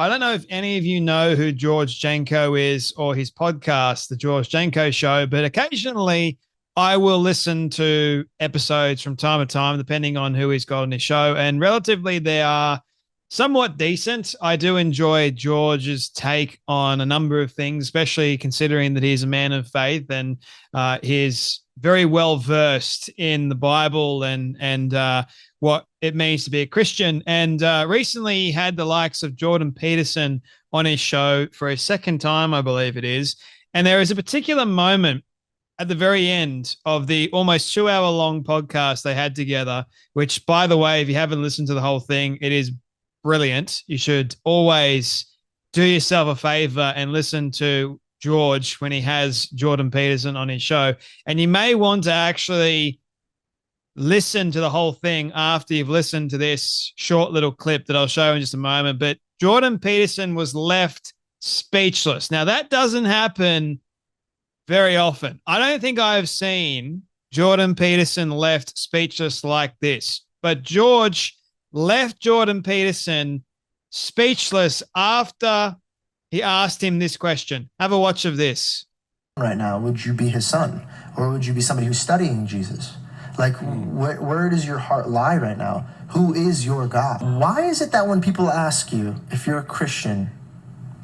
I don't know if any of you know who George Janko is or his podcast, The George Janko Show, but occasionally I will listen to episodes from time to time, depending on who he's got on his show. And relatively, they are somewhat decent. I do enjoy George's take on a number of things, especially considering that he's a man of faith and he's very well versed in the Bible and what it means to be a Christian. And recently he had the likes of Jordan Peterson on his show for a second time, I believe it is. And there is a particular moment at the very end of the almost 2 hour long podcast they had together, which, by the way, if you haven't listened to the whole thing, it is brilliant. You should always do yourself a favor and listen to George when he has Jordan Peterson on his show. And you may want to actually listen to the whole thing after you've listened to this short little clip that I'll show in just a moment. But Jordan Peterson was left speechless. Now, that doesn't happen very often. I don't think I've seen Jordan Peterson left speechless like this. But George left Jordan Peterson speechless after he asked him this question. Have a watch of this. Right now, would you be his son? Or would you be somebody who's studying Jesus? Like, where does your heart lie right now? Who is your God? Why is it that when people ask you if you're a Christian,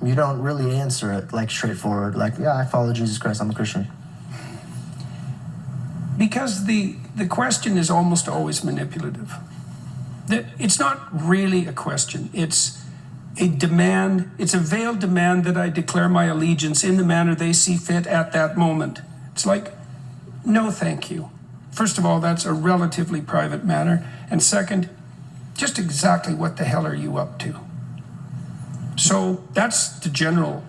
you don't really answer it like straightforward, like, yeah, I follow Jesus Christ, I'm a Christian? Because the question is almost always manipulative. It's not really a question. It's a demand. It's a veiled demand that I declare my allegiance in the manner they see fit at that moment. It's like, no, thank you. First of all, that's a relatively private matter. And second, just exactly what the hell are you up to? So that's the general.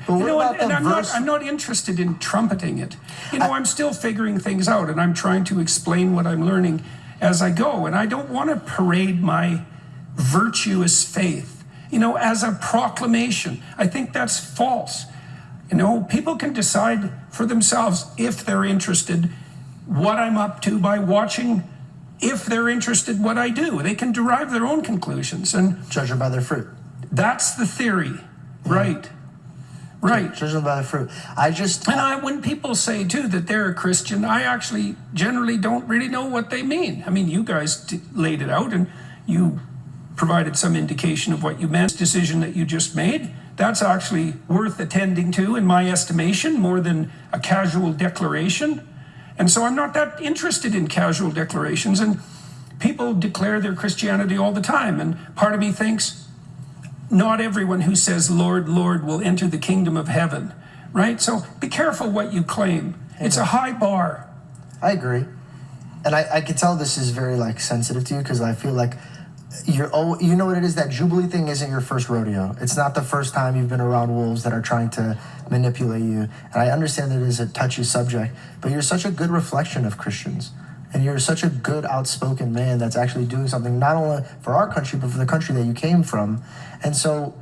And I'm not interested in trumpeting it. I'm still figuring things out, and I'm trying to explain what I'm learning as I go. And I don't want to parade my virtuous faith, as a proclamation. I think that's false. People can decide for themselves if they're interested what I'm up to by watching. If they're interested what I do, they can derive their own conclusions and judge them by their fruit. That's the theory. Right. Right. Judge them by their fruit. When people say too that they're a Christian, I actually generally don't really know what they mean. I mean, you guys laid it out and you provided some indication of what you meant. This decision that you just made, that's actually worth attending to in my estimation, more than a casual declaration. And so I'm not that interested in casual declarations, and people declare their Christianity all the time. And part of me thinks, not everyone who says, Lord, Lord, will enter the kingdom of heaven, right? So be careful what you claim. It's a high bar. I agree. And I can tell this is very sensitive to you, because I feel like you know what it is, that Jubilee thing isn't your first rodeo. It's not the first time you've been around wolves that are trying to manipulate you. And I understand that it is a touchy subject, but you're such a good reflection of Christians. And you're such a good outspoken man that's actually doing something not only for our country, but for the country that you came from. And so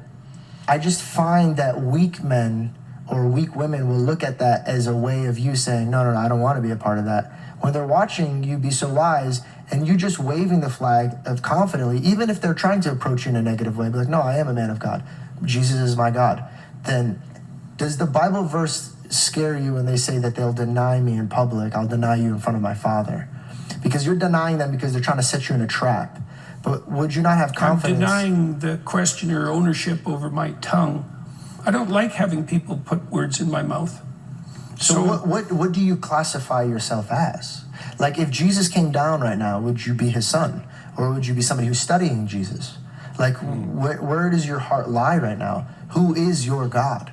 I just find that weak men or weak women will look at that as a way of you saying, no, I don't want to be a part of that. When they're watching you be so wise and you just waving the flag of confidently, even if they're trying to approach you in a negative way, be like, no, I am a man of God. Jesus is my God. Then does the Bible verse scare you when they say that they'll deny me in public? I'll deny you in front of my Father. Because you're denying them because they're trying to set you in a trap. But would you not have confidence? I'm denying the questioner ownership over my tongue. I don't like having people put words in my mouth. So what do you classify yourself as? Like, if Jesus came down right now, would you be his son? Or would you be somebody who's studying Jesus? Like, where does your heart lie right now? Who is your God?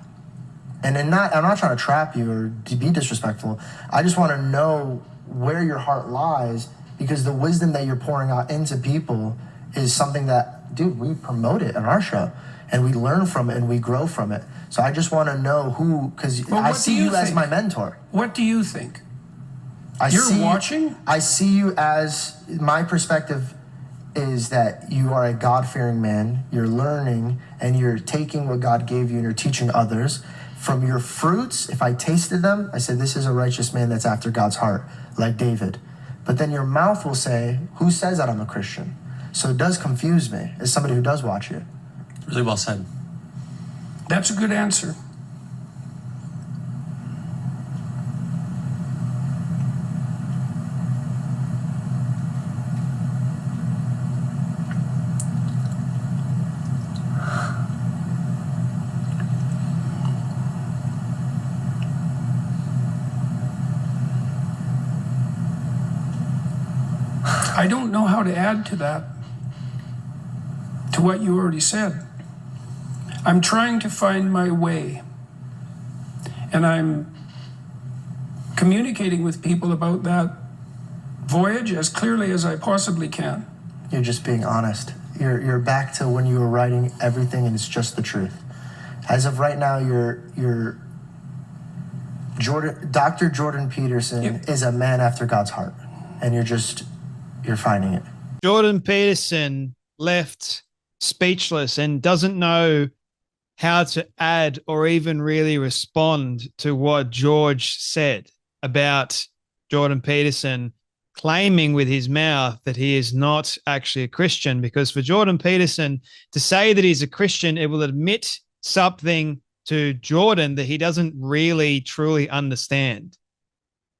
And I'm not trying to trap you or to be disrespectful. I just want to know where your heart lies, because the wisdom that you're pouring out into people is something that, dude, we promote it on our show and we learn from it and we grow from it. So I just want to know who, because I see you as my mentor. What do you think? You're watching? I see you as, my perspective is that you are a God-fearing man. You're learning and you're taking what God gave you and you're teaching others. From your fruits, if I tasted them, I said, this is a righteous man that's after God's heart, like David. But then your mouth will say, who says that I'm a Christian? So it does confuse me as somebody who does watch you. Really well said. That's a good answer. I don't know how to add to that, to what you already said. I'm trying to find my way, and I'm communicating with people about that voyage as clearly as I possibly can. You're just being honest. You're back to when you were writing everything and it's just the truth. As of right now, you're Dr. Jordan Peterson is a man after God's heart, and you're finding it. Jordan Peterson left speechless and doesn't know how to add or even really respond to what George said about Jordan Peterson claiming with his mouth that he is not actually a Christian, because for Jordan Peterson to say that he's a Christian, it will admit something to Jordan that he doesn't really truly understand.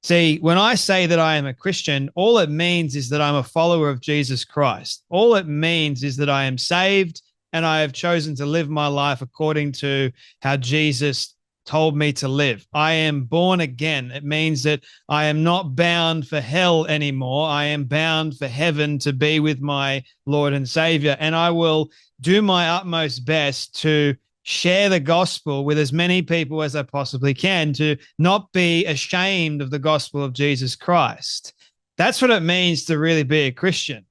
See, when I say that I am a Christian, all it means is that I'm a follower of Jesus Christ. All it means is that I am saved and I have chosen to live my life according to how Jesus told me to live. I am born again. It means that I am not bound for hell anymore. I am bound for heaven to be with my Lord and Savior. And I will do my utmost best to share the gospel with as many people as I possibly can, to not be ashamed of the gospel of Jesus Christ. That's what it means to really be a Christian.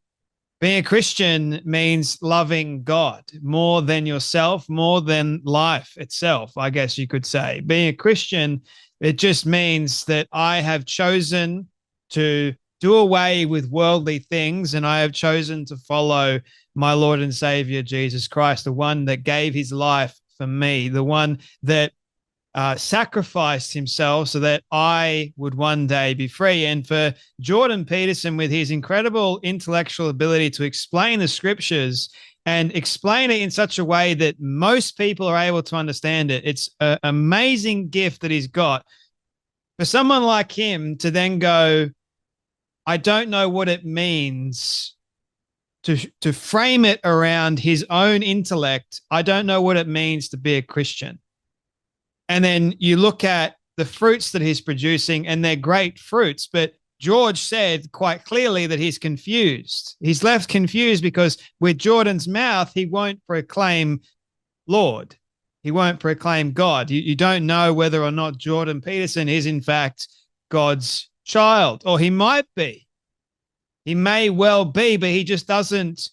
Being a Christian means loving God more than yourself, more than life itself, I guess you could say. Being a Christian, it just means that I have chosen to do away with worldly things, and I have chosen to follow my Lord and Savior, Jesus Christ, the one that gave his life for me, the one that sacrificed himself so that I would one day be free. And for Jordan Peterson, with his incredible intellectual ability to explain the scriptures and explain it in such a way that most people are able to understand it, it's an amazing gift that he's got. For someone like him to then go, I don't know what it means to frame it around his own intellect. I don't know what it means to be a Christian. And then you look at the fruits that he's producing, and they're great fruits. But George said quite clearly that he's confused. He's left confused because with Jordan's mouth, he won't proclaim Lord. He won't proclaim God. You don't know whether or not Jordan Peterson is in fact God's child, or he might be. He may well be, but he just doesn't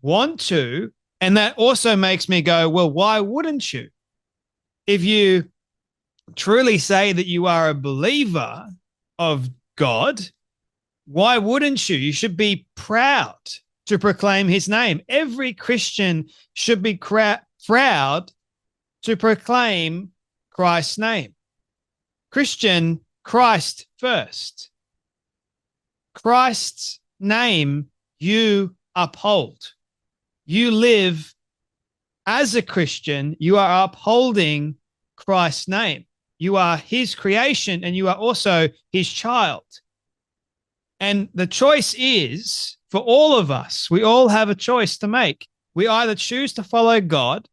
want to. And that also makes me go, well, why wouldn't you? If you truly say that you are a believer of God, why wouldn't you? You should be proud to proclaim his name. Every Christian should be proud to proclaim Christ's name. Christian, Christ first. Christ's name you uphold. You live as a Christian, you are upholding Christ's name. You are his creation and you are also his child. And the choice is for all of us. We all have a choice to make. We either choose to follow God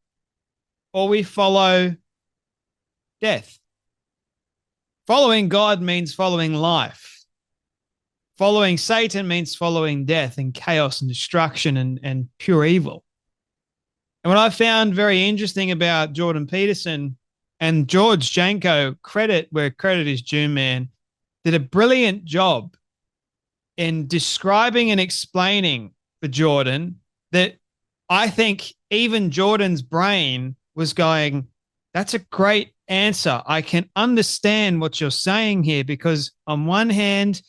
or we follow death. Following God means following life. Following Satan means following death and chaos and destruction and pure evil. And what I found very interesting about Jordan Peterson and George Janko, credit where credit is due, man, did a brilliant job in describing and explaining for Jordan that I think even Jordan's brain was going, that's a great answer. I can understand what you're saying here, because on one hand,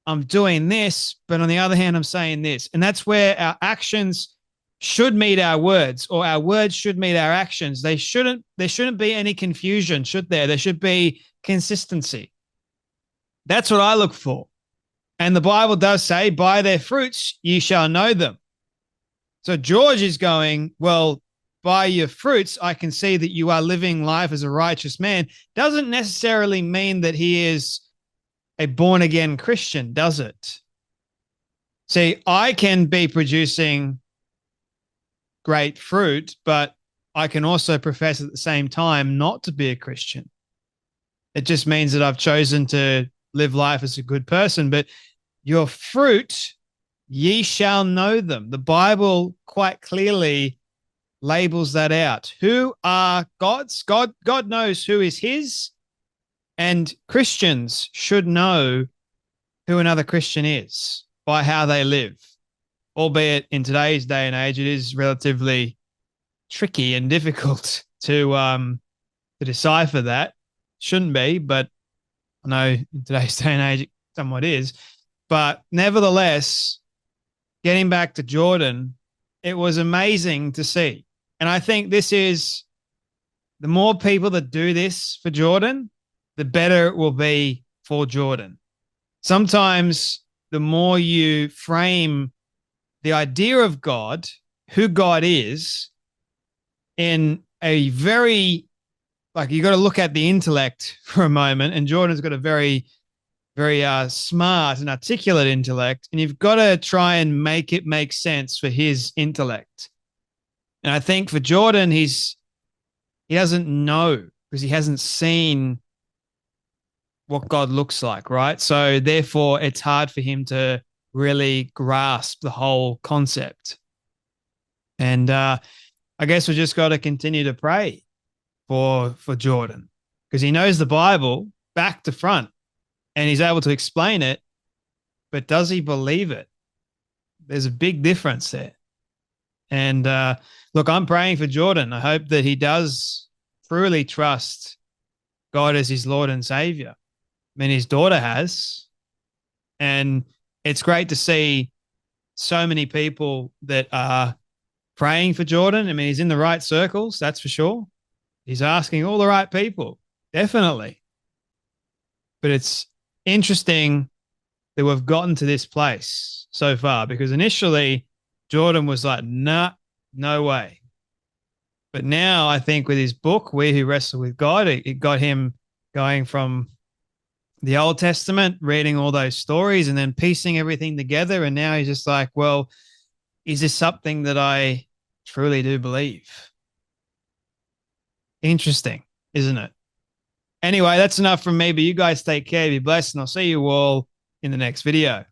I'm doing this, but on the other hand, I'm saying this. And that's where our actions should meet our words, or our words should meet our actions. There shouldn't be any confusion, should there? There should be consistency. That's what I look for. And the Bible does say, by their fruits ye shall know them. So George is going, well, by your fruits, I can see that you are living life as a righteous man, doesn't necessarily mean that he is a born again Christian, does it? See, I can be producing great fruit, but I can also profess at the same time not to be a Christian. It just means that I've chosen to live life as a good person. But your fruit, ye shall know them. The Bible quite clearly labels that out. Who are God's? God knows who is his, and Christians should know who another Christian is by how they live. Albeit in today's day and age, it is relatively tricky and difficult to decipher that. Shouldn't be, but I know in today's day and age it somewhat is. But nevertheless, getting back to Jordan, it was amazing to see. And I think this is the more people that do this for Jordan, the better it will be for Jordan. Sometimes the more you frame the idea of God, who God is, in a very, like, you got to look at the intellect for a moment. And Jordan's got a very, very smart and articulate intellect. And you've got to try and make it make sense for his intellect. And I think for Jordan, he doesn't know because he hasn't seen what God looks like, right? So therefore, it's hard for him to really grasp the whole concept. And I guess we just got to continue to pray for Jordan because he knows the Bible back to front and he's able to explain it, but does he believe it? There's a big difference there. And look, I'm praying for Jordan. I hope that he does truly trust God as his Lord and Savior. I mean, his daughter has. And it's great to see so many people that are praying for Jordan. I mean, he's in the right circles, that's for sure. He's asking all the right people, definitely. But it's interesting that we've gotten to this place so far because initially Jordan was like, nah, no way. But now I think with his book, We Who Wrestle with God, it got him going from the Old Testament, reading all those stories and then piecing everything together. And now he's just like, well, is this something that I truly do believe? Interesting, isn't it? Anyway, that's enough from me, but you guys take care, be blessed, and I'll see you all in the next video.